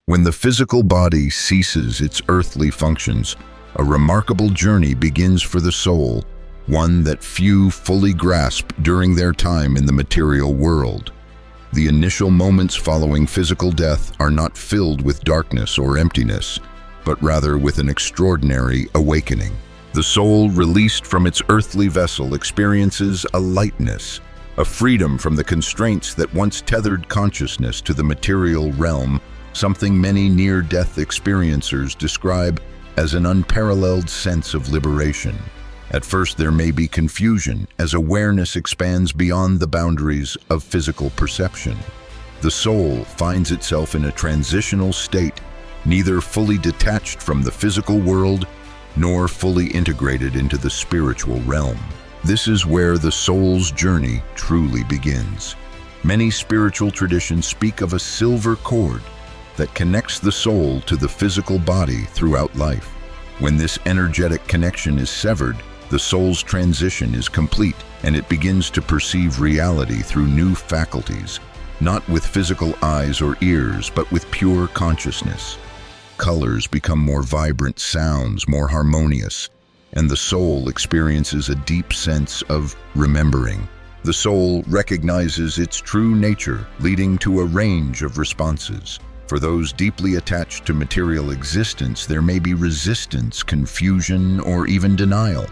When the physical body ceases its earthly functions, a remarkable journey begins for the soul, one that few fully grasp during their time in the material world. The initial moments following physical death are not filled with darkness or emptiness, but rather with an extraordinary awakening. The soul, released from its earthly vessel, experiences a lightness, a freedom from the constraints that once tethered consciousness to the material realm, something many near-death experiencers describe as an unparalleled sense of liberation. At first, there may be confusion as awareness expands beyond the boundaries of physical perception. The soul finds itself in a transitional state, neither fully detached from the physical world nor fully integrated into the spiritual realm. This is where the soul's journey truly begins. Many spiritual traditions speak of a silver cord that connects the soul to the physical body throughout life. When this energetic connection is severed, the soul's transition is complete, and it begins to perceive reality through new faculties, not with physical eyes or ears, but with pure consciousness. Colors become more vibrant, sounds more harmonious, and the soul experiences a deep sense of remembering. The soul recognizes its true nature, leading to a range of responses. For those deeply attached to material existence, there may be resistance, confusion, or even denial.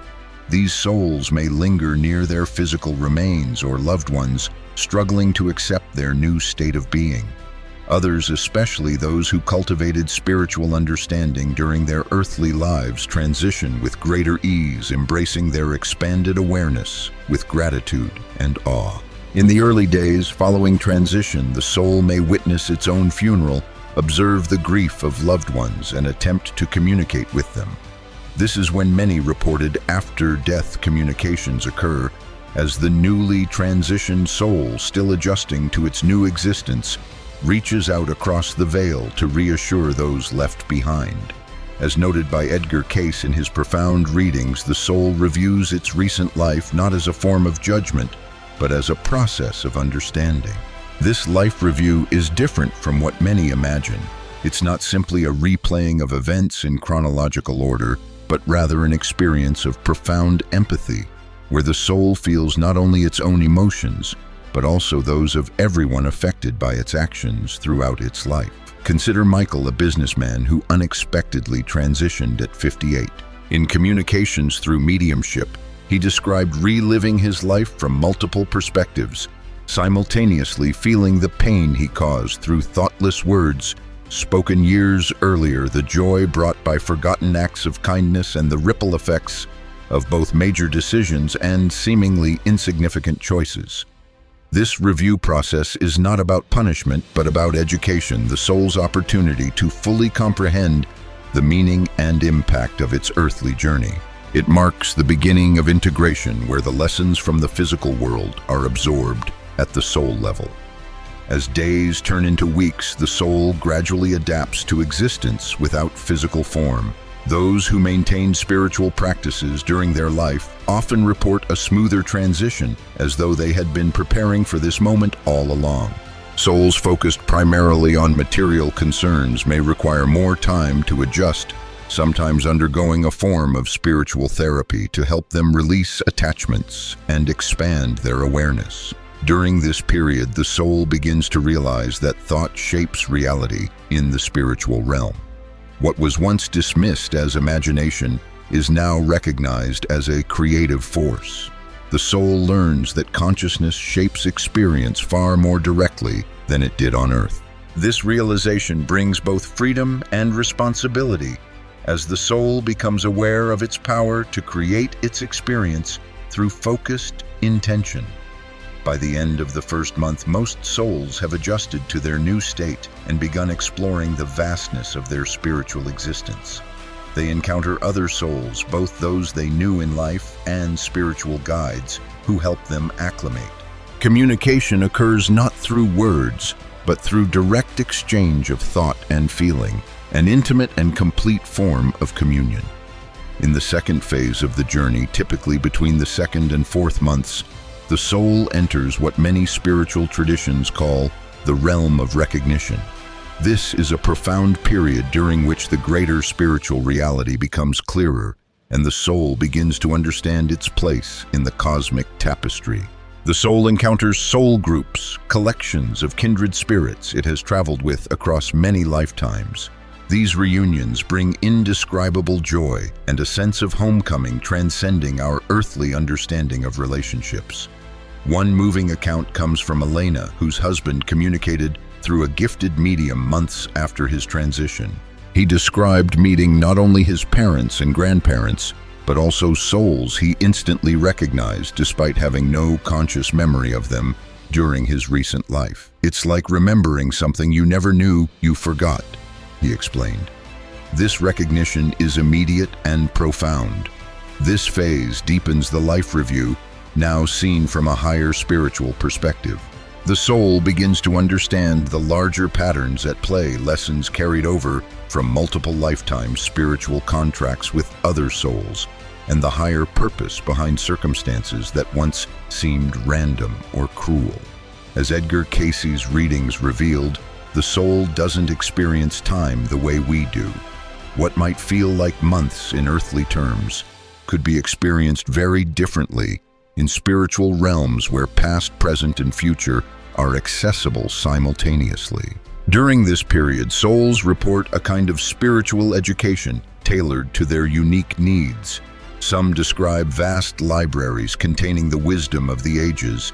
These souls may linger near their physical remains or loved ones, struggling to accept their new state of being. Others, especially those who cultivated spiritual understanding during their earthly lives, transition with greater ease, embracing their expanded awareness with gratitude and awe. In the early days following transition, the soul may witness its own funeral, observe the grief of loved ones, and attempt to communicate with them. This is when many reported after-death communications occur, as the newly transitioned soul, still adjusting to its new existence, reaches out across the veil to reassure those left behind. As noted by Edgar Cayce in his profound readings, the soul reviews its recent life not as a form of judgment, but as a process of understanding. This life review is different from what many imagine. It's not simply a replaying of events in chronological order, but rather an experience of profound empathy, where the soul feels not only its own emotions, but also those of everyone affected by its actions throughout its life. Consider Michael, a businessman who unexpectedly transitioned at 58. In Communications Through Mediumship, he described reliving his life from multiple perspectives, simultaneously feeling the pain he caused through thoughtless words spoken years earlier, the joy brought by forgotten acts of kindness, and the ripple effects of both major decisions and seemingly insignificant choices. This review process is not about punishment, but about education, the soul's opportunity to fully comprehend the meaning and impact of its earthly journey. It marks the beginning of integration, where the lessons from the physical world are absorbed at the soul level. As days turn into weeks, the soul gradually adapts to existence without physical form. Those who maintain spiritual practices during their life often report a smoother transition, as though they had been preparing for this moment all along. Souls focused primarily on material concerns may require more time to adjust, sometimes undergoing a form of spiritual therapy to help them release attachments and expand their awareness. During this period, the soul begins to realize that thought shapes reality in the spiritual realm. What was once dismissed as imagination is now recognized as a creative force. The soul learns that consciousness shapes experience far more directly than it did on Earth. This realization brings both freedom and responsibility, as the soul becomes aware of its power to create its experience through focused intention. By the end of the first month, most souls have adjusted to their new state and begun exploring the vastness of their spiritual existence. They encounter other souls, both those they knew in life and spiritual guides, who help them acclimate. Communication occurs not through words, but through direct exchange of thought and feeling, an intimate and complete form of communion. In the second phase of the journey, typically between the second and fourth months, the soul enters what many spiritual traditions call the realm of recognition. This is a profound period during which the greater spiritual reality becomes clearer and the soul begins to understand its place in the cosmic tapestry. The soul encounters soul groups, collections of kindred spirits it has traveled with across many lifetimes. These reunions bring indescribable joy and a sense of homecoming transcending our earthly understanding of relationships. One moving account comes from Elena, whose husband communicated through a gifted medium months after his transition. He described meeting not only his parents and grandparents, but also souls he instantly recognized despite having no conscious memory of them during his recent life. "It's like remembering something you never knew you forgot," he explained. This recognition is immediate and profound. This phase deepens the life review, now seen from a higher spiritual perspective. The soul begins to understand the larger patterns at play, lessons carried over from multiple lifetimes, spiritual contracts with other souls, and the higher purpose behind circumstances that once seemed random or cruel. As Edgar Cayce's readings revealed, the soul doesn't experience time the way we do. What might feel like months in earthly terms could be experienced very differently in spiritual realms where past, present, and future are accessible simultaneously. During this period, souls report a kind of spiritual education tailored to their unique needs. Some describe vast libraries containing the wisdom of the ages,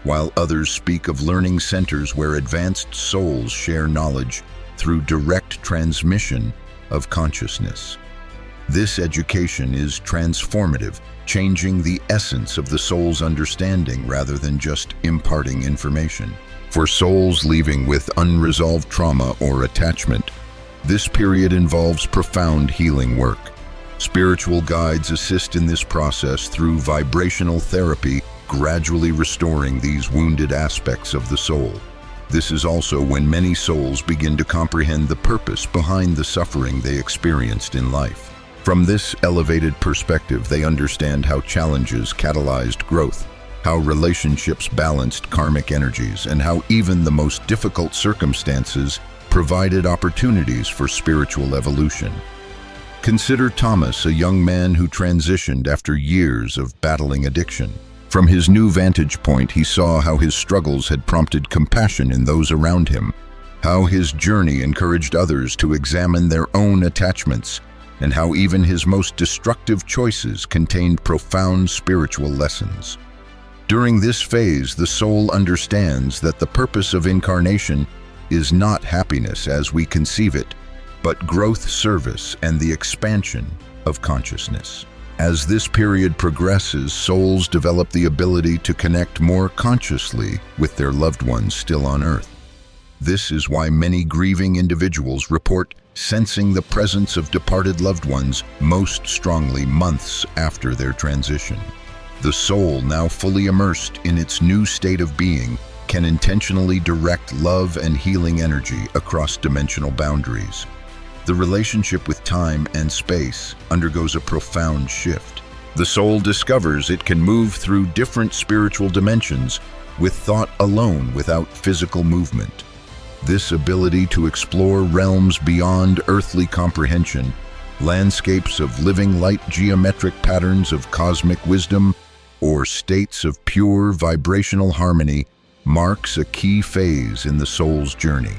while others speak of learning centers where advanced souls share knowledge through direct transmission of consciousness. This education is transformative, changing the essence of the soul's understanding rather than just imparting information. For souls leaving with unresolved trauma or attachment, this period involves profound healing work. Spiritual guides assist in this process through vibrational therapy, gradually restoring these wounded aspects of the soul. This is also when many souls begin to comprehend the purpose behind the suffering they experienced in life. From this elevated perspective, they understand how challenges catalyzed growth, how relationships balanced karmic energies, and how even the most difficult circumstances provided opportunities for spiritual evolution. Consider Thomas, a young man who transitioned after years of battling addiction. From his new vantage point, he saw how his struggles had prompted compassion in those around him, how his journey encouraged others to examine their own attachments, and how even his most destructive choices contained profound spiritual lessons. During this phase, the soul understands that the purpose of incarnation is not happiness as we conceive it, but growth, service, and the expansion of consciousness. As this period progresses, souls develop the ability to connect more consciously with their loved ones still on Earth. This is why many grieving individuals report sensing the presence of departed loved ones most strongly months after their transition. The soul, now fully immersed in its new state of being, can intentionally direct love and healing energy across dimensional boundaries. The relationship with time and space undergoes a profound shift. The soul discovers it can move through different spiritual dimensions with thought alone without physical movement. This ability to explore realms beyond earthly comprehension, landscapes of living light, geometric patterns of cosmic wisdom, or states of pure vibrational harmony, marks a key phase in the soul's journey.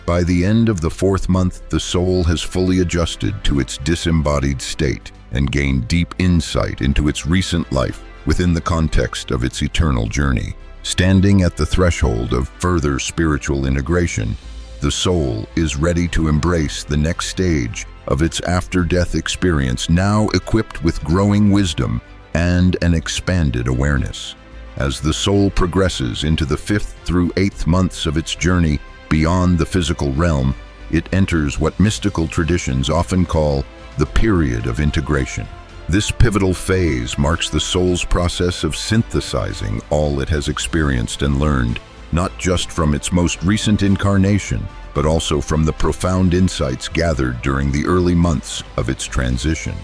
By the end of the 4th month, the soul has fully adjusted to its disembodied state and gained deep insight into its recent life within the context of its eternal journey. Standing at the threshold of further spiritual integration, the soul is ready to embrace the next stage of its after-death experience, now equipped with growing wisdom and an expanded awareness. As the soul progresses into the 5th through 8th months of its journey beyond the physical realm, it enters what mystical traditions often call the period of integration. This pivotal phase marks the soul's process of synthesizing all it has experienced and learned, not just from its most recent incarnation, but also from the profound insights gathered during the early months of its transition.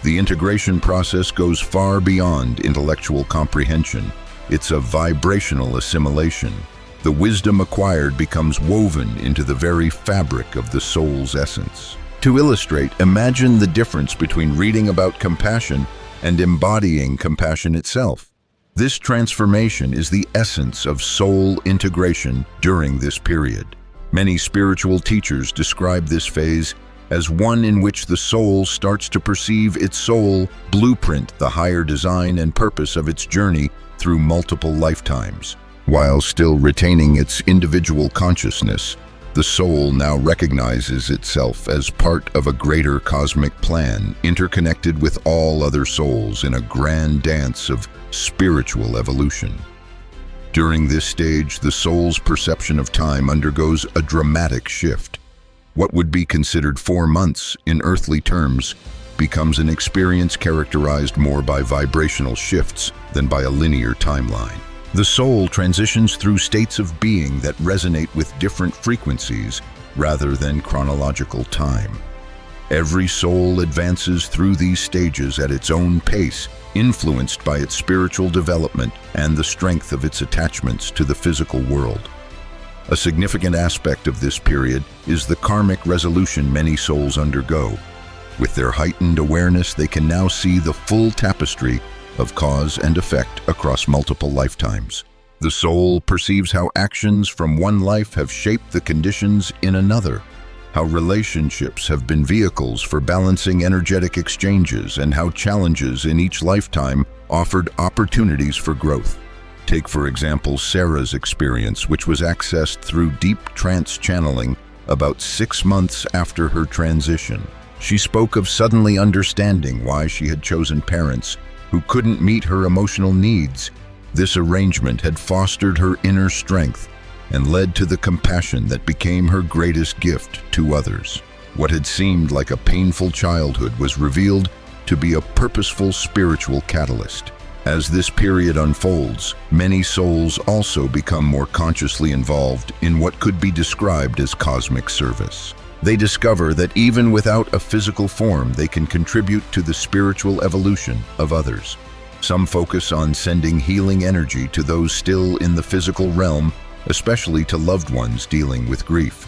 The integration process goes far beyond intellectual comprehension. It's a vibrational assimilation. the wisdom acquired becomes woven into the very fabric of the soul's essence. To illustrate, imagine the difference between reading about compassion and embodying compassion itself. This transformation is the essence of soul integration during this period. Many spiritual teachers describe this phase as one in which the soul starts to perceive its soul blueprint the higher design and purpose of its journey through multiple lifetimes. While still retaining its individual consciousness, the soul now recognizes itself as part of a greater cosmic plan, interconnected with all other souls in a grand dance of spiritual evolution. During this stage, the soul's perception of time undergoes a dramatic shift. What would be considered 4 months in earthly terms becomes an experience characterized more by vibrational shifts than by a linear timeline. The soul transitions through states of being that resonate with different frequencies rather than chronological time. Every soul advances through these stages at its own pace, influenced by its spiritual development and the strength of its attachments to the physical world. A significant aspect of this period is the karmic resolution many souls undergo. With their heightened awareness, they can now see the full tapestry of cause and effect across multiple lifetimes. The soul perceives how actions from one life have shaped the conditions in another, how relationships have been vehicles for balancing energetic exchanges, and how challenges in each lifetime offered opportunities for growth. Take, for example, Sarah's experience, which was accessed through deep trance channeling about 6 months after her transition. She spoke of suddenly understanding why she had chosen parents who couldn't meet her emotional needs. This arrangement had fostered her inner strength and led to the compassion that became her greatest gift to others. What had seemed like a painful childhood was revealed to be a purposeful spiritual catalyst. As this period unfolds, many souls also become more consciously involved in what could be described as cosmic service. They discover that even without a physical form, they can contribute to the spiritual evolution of others. Some focus on sending healing energy to those still in the physical realm, especially to loved ones dealing with grief.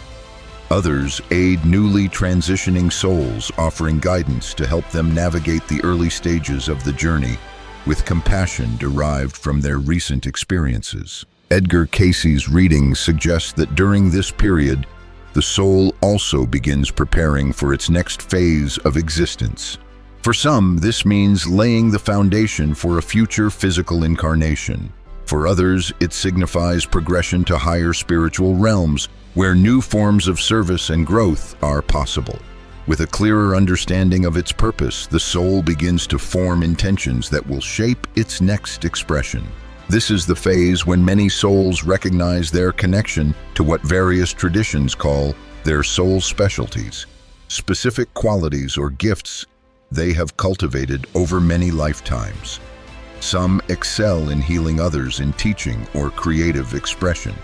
Others aid newly transitioning souls, offering guidance to help them navigate the early stages of the journey with compassion derived from their recent experiences. Edgar Cayce's readings suggest that during this period, the soul also begins preparing for its next phase of existence. For some, this means laying the foundation for a future physical incarnation. For others, it signifies progression to higher spiritual realms, where new forms of service and growth are possible. With a clearer understanding of its purpose, the soul begins to form intentions that will shape its next expression. This is the phase when many souls recognize their connection to what various traditions call their soul specialties, specific qualities or gifts they have cultivated over many lifetimes. Some excel in healing others in teaching or creative expression.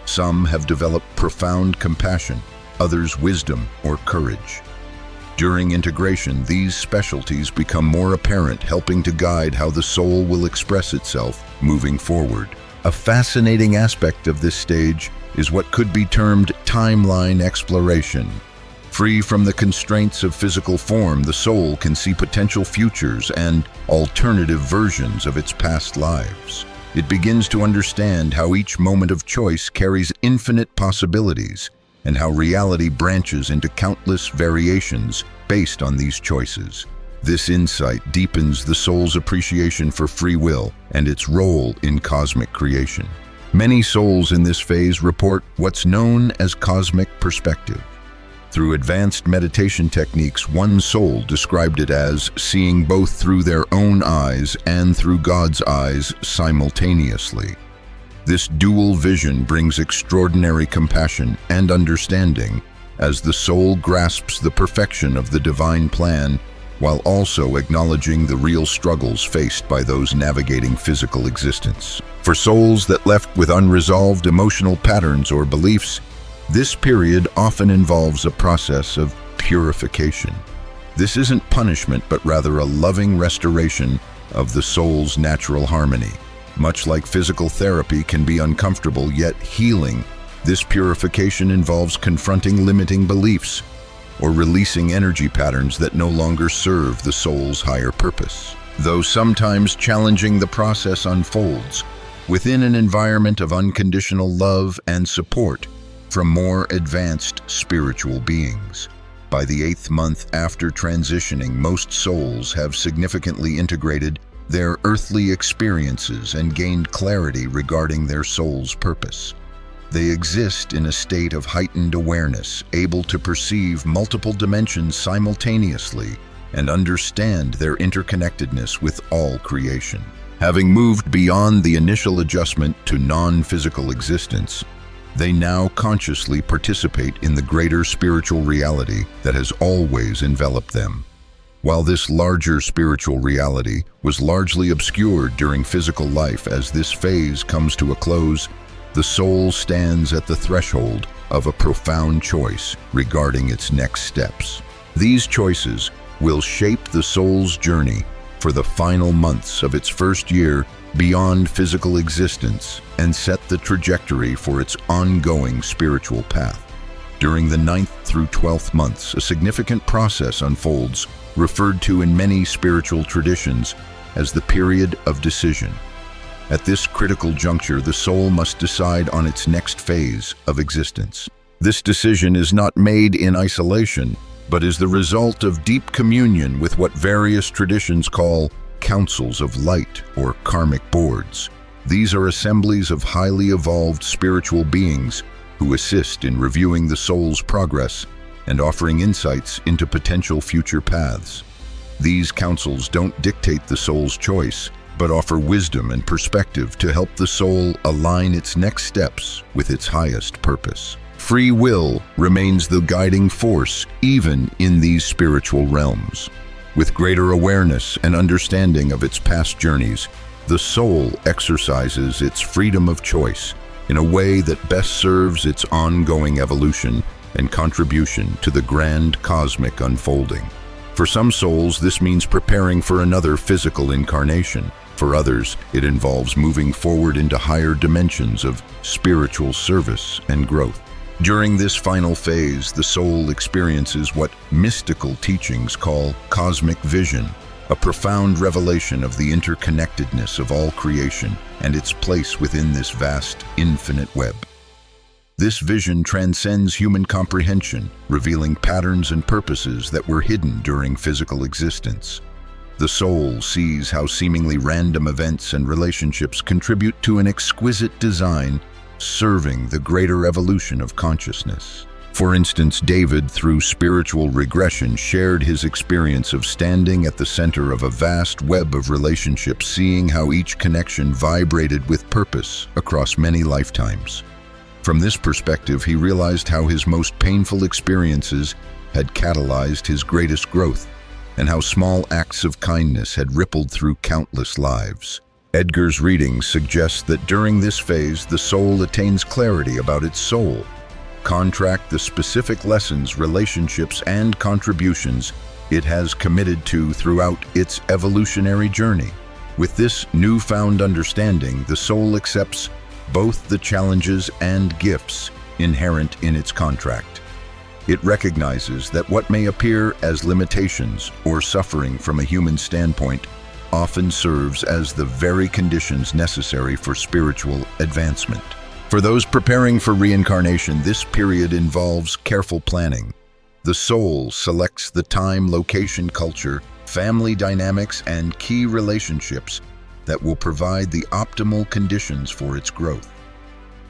Some have developed profound compassion, others wisdom or courage. During integration, these specialties become more apparent, helping to guide how the soul will express itself moving forward. A fascinating aspect of this stage is what could be termed timeline exploration. Free from the constraints of physical form, the soul can see potential futures and alternative versions of its past lives. It begins to understand how each moment of choice carries infinite possibilities, and how reality branches into countless variations based on these choices. This insight deepens the soul's appreciation for free will and its role in cosmic creation. Many souls in this phase report what's known as cosmic perspective. Through advanced meditation techniques, one soul described it as seeing both through their own eyes and through God's eyes simultaneously. This dual vision brings extraordinary compassion and understanding as the soul grasps the perfection of the divine plan while also acknowledging the real struggles faced by those navigating physical existence. For souls that left with unresolved emotional patterns or beliefs, this period often involves a process of purification. This isn't punishment, but rather a loving restoration of the soul's natural harmony. Much like physical therapy can be uncomfortable yet healing, this purification involves confronting limiting beliefs or releasing energy patterns that no longer serve the soul's higher purpose. Though sometimes challenging, the process unfolds within an environment of unconditional love and support from more advanced spiritual beings. By the 8th month after transitioning, most souls have significantly integrated their earthly experiences and gained clarity regarding their soul's purpose. They exist in a state of heightened awareness, able to perceive multiple dimensions simultaneously and understand their interconnectedness with all creation. Having moved beyond the initial adjustment to non-physical existence, they now consciously participate in the greater spiritual reality that has always enveloped them. While this larger spiritual reality was largely obscured during physical life, as this phase comes to a close, the soul stands at the threshold of a profound choice regarding its next steps. These choices will shape the soul's journey for the final months of its first year beyond physical existence and set the trajectory for its ongoing spiritual path. During the 9th through 12th months, a significant process unfolds, referred to in many spiritual traditions as the period of decision. At this critical juncture, the soul must decide on its next phase of existence. This decision is not made in isolation, but is the result of deep communion with what various traditions call councils of light or karmic boards. These are assemblies of highly evolved spiritual beings who assist in reviewing the soul's progress and offering insights into potential future paths. These councils don't dictate the soul's choice, but offer wisdom and perspective to help the soul align its next steps with its highest purpose. Free will remains the guiding force even in these spiritual realms. With greater awareness and understanding of its past journeys, the soul exercises its freedom of choice in a way that best serves its ongoing evolution and contribution to the grand cosmic unfolding. For some souls, this means preparing for another physical incarnation. For others, it involves moving forward into higher dimensions of spiritual service and growth. During this final phase, the soul experiences what mystical teachings call cosmic vision, a profound revelation of the interconnectedness of all creation and its place within this vast, infinite web. This vision transcends human comprehension, revealing patterns and purposes that were hidden during physical existence. The soul sees how seemingly random events and relationships contribute to an exquisite design, serving the greater evolution of consciousness. For instance, David, through spiritual regression, shared his experience of standing at the center of a vast web of relationships, seeing how each connection vibrated with purpose across many lifetimes. From this perspective, he realized how his most painful experiences had catalyzed his greatest growth, and how small acts of kindness had rippled through countless lives. Edgar's reading suggests that during this phase, the soul attains clarity about its soul, contract the specific lessons, relationships, and contributions it has committed to throughout its evolutionary journey. With this newfound understanding, the soul accepts both the challenges and gifts inherent in its contract. It recognizes that what may appear as limitations or suffering from a human standpoint often serves as the very conditions necessary for spiritual advancement. For those preparing for reincarnation, this period involves careful planning. The soul selects the time, location, culture, family dynamics, and key relationships that will provide the optimal conditions for its growth.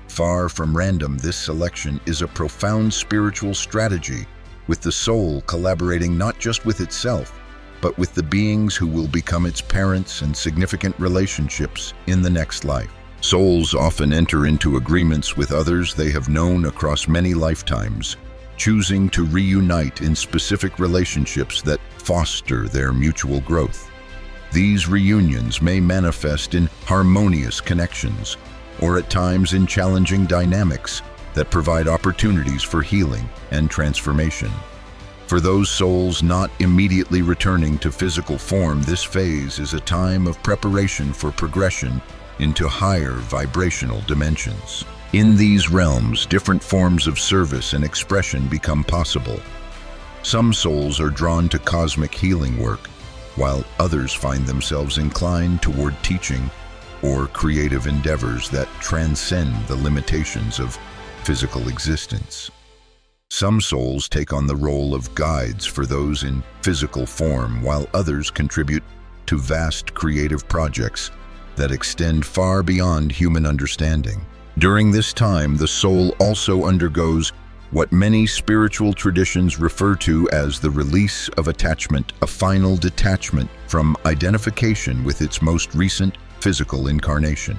Far from random, this selection is a profound spiritual strategy, with the soul collaborating not just with itself, but with the beings who will become its parents and significant relationships in the next life. Souls often enter into agreements with others they have known across many lifetimes, choosing to reunite in specific relationships that foster their mutual growth. These reunions may manifest in harmonious connections, or at times in challenging dynamics that provide opportunities for healing and transformation. For those souls not immediately returning to physical form, this phase is a time of preparation for progression into higher vibrational dimensions. In these realms, different forms of service and expression become possible. Some souls are drawn to cosmic healing work, while others find themselves inclined toward teaching or creative endeavors that transcend the limitations of physical existence. Some souls take on the role of guides for those in physical form, while others contribute to vast creative projects that extend far beyond human understanding. During this time, the soul also undergoes what many spiritual traditions refer to as the release of attachment, a final detachment from identification with its most recent physical incarnation.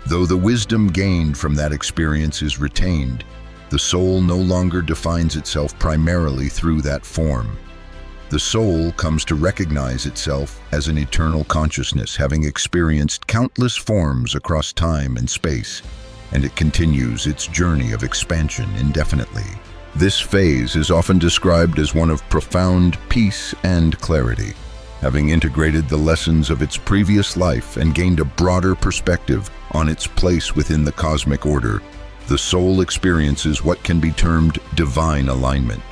Though the wisdom gained from that experience is retained, the soul no longer defines itself primarily through that form. The soul comes to recognize itself as an eternal consciousness, having experienced countless forms across time and space, and it continues its journey of expansion indefinitely. This phase is often described as one of profound peace and clarity. Having integrated the lessons of its previous life and gained a broader perspective on its place within the cosmic order, the soul experiences what can be termed divine alignment,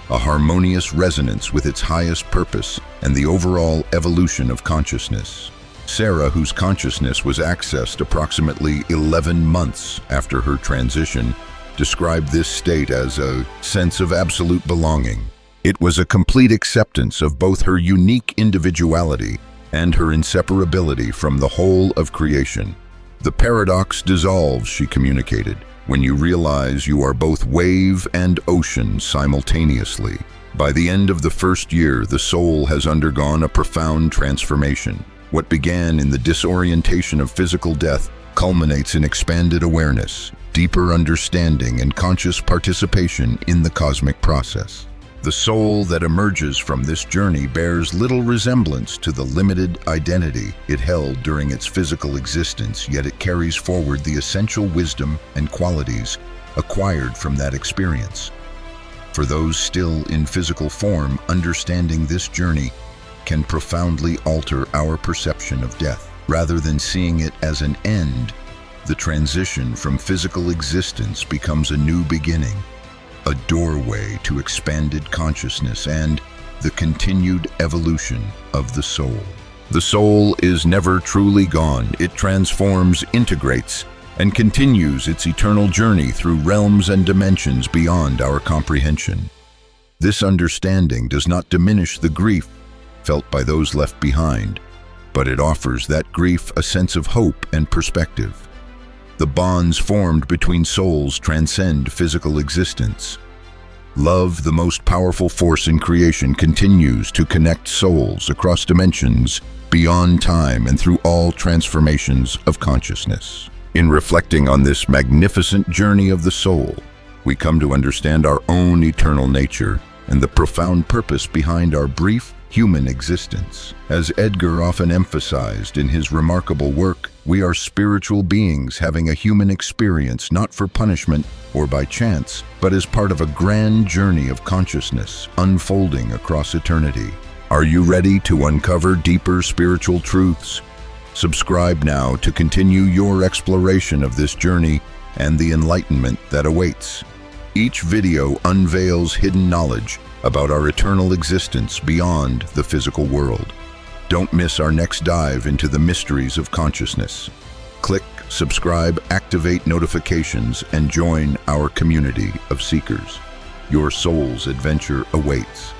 a harmonious resonance with its highest purpose and the overall evolution of consciousness. Sarah, whose consciousness was accessed approximately 11 months after her transition, described this state as a sense of absolute belonging. It was a complete acceptance of both her unique individuality and her inseparability from the whole of creation. The paradox dissolves, she communicated, when you realize you are both wave and ocean simultaneously. By the end of the first year, the soul has undergone a profound transformation. What began in the disorientation of physical death culminates in expanded awareness, deeper understanding, and conscious participation in the cosmic process. The soul that emerges from this journey bears little resemblance to the limited identity it held during its physical existence, yet it carries forward the essential wisdom and qualities acquired from that experience. For those still in physical form, understanding this journey can profoundly alter our perception of death. Rather than seeing it as an end, the transition from physical existence becomes a new beginning, a doorway to expanded consciousness and the continued evolution of the soul. The soul is never truly gone. It transforms, integrates, and continues its eternal journey through realms and dimensions beyond our comprehension. This understanding does not diminish the grief felt by those left behind, but it offers that grief a sense of hope and perspective. The bonds formed between souls transcend physical existence. Love, the most powerful force in creation, continues to connect souls across dimensions, beyond time, and through all transformations of consciousness. In reflecting on this magnificent journey of the soul, we come to understand our own eternal nature and the profound purpose behind our brief human existence. As Edgar often emphasized in his remarkable work, we are spiritual beings having a human experience not for punishment or by chance, but as part of a grand journey of consciousness unfolding across eternity. Are you ready to uncover deeper spiritual truths? Subscribe now to continue your exploration of this journey and the enlightenment that awaits. Each video unveils hidden knowledge about our eternal existence beyond the physical world. Don't miss our next dive into the mysteries of consciousness. Click subscribe, activate notifications, and join our community of seekers. Your soul's adventure awaits.